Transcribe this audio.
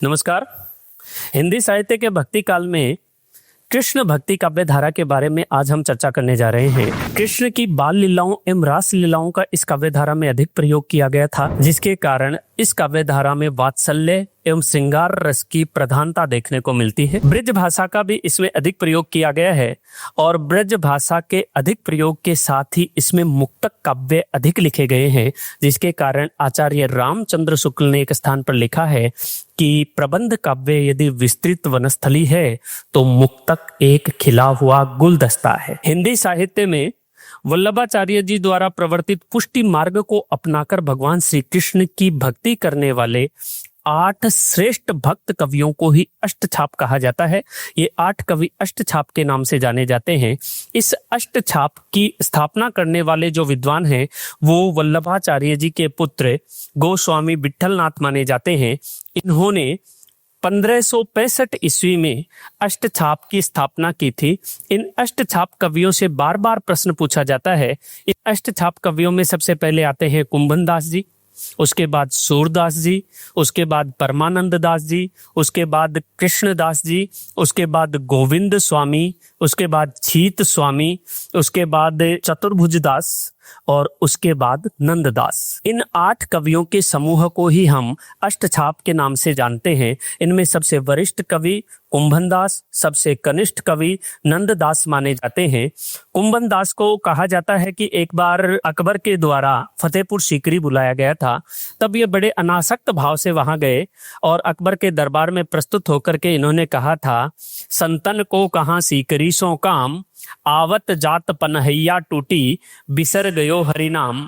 नमस्कार। हिंदी साहित्य के भक्ति काल में कृष्ण भक्ति काव्य धारा के बारे में आज हम चर्चा करने जा रहे हैं। कृष्ण की बाल लीलाओं एवं रास लीलाओं का इस काव्य धारा में अधिक प्रयोग किया गया था, जिसके कारण इस काव्य धारा में वात्सल्य एवं श्रृंगार रस की प्रधानता देखने को मिलती है। ब्रज भाषा का भी इसमें अधिक प्रयोग किया गया है और ब्रज भाषा के अधिक प्रयोग के साथ ही इसमें मुक्तक काव्य अधिक लिखे गए हैं, जिसके कारण आचार्य रामचंद्र शुक्ल ने एक स्थान पर लिखा है कि प्रबंध काव्य यदि विस्तृत वनस्थली है तो मुक्तक एक खिला हुआ गुलदस्ता है। हिंदी साहित्य में वल्लभाचार्य जी द्वारा प्रवर्तित पुष्टि मार्ग को अपनाकर भगवान श्री कृष्ण की भक्ति करने वाले 8 श्रेष्ठ भक्त कवियों को ही अष्टछाप कहा जाता है। ये 8 कवि अष्टछाप के नाम से जाने जाते हैं। इस अष्टछाप की स्थापना करने वाले जो विद्वान हैं वो वल्लभाचार्य जी के पुत्र गोस्वामी विट्ठलनाथ माने जाते हैं। इन्होंने 1565 ईस्वी में अष्टछाप की स्थापना की थी। इन अष्टछाप कवियों से बार बार प्रश्न पूछा जाता है। इन अष्टछाप कवियों में सबसे पहले आते हैं कुंभन दास जी, उसके बाद सूरदास जी, उसके बाद परमानंद दास जी, उसके बाद कृष्णदास जी, उसके बाद गोविंद स्वामी, उसके बाद छीत स्वामी, उसके बाद चतुर्भुज दास और उसके बाद नंददास। इन 8 कवियों के समूह को ही हम अष्टछाप के नाम से जानते हैं। इनमें सबसे वरिष्ठ कवि कुंभन दास, सबसे कनिष्ठ कवि नंददास माने जाते हैं। कुंभन दास को कहा जाता है कि एक बार अकबर के द्वारा फतेहपुर सीकरी बुलाया गया था, तब ये बड़े अनासक्त भाव से वहां गए और अकबर के दरबार में प्रस्तुत होकर के इन्होंने कहा था, संतन को कहाँ सीकरी सो काम, आवत जात पनहैया टूटी, बिसर गयो हरि नाम,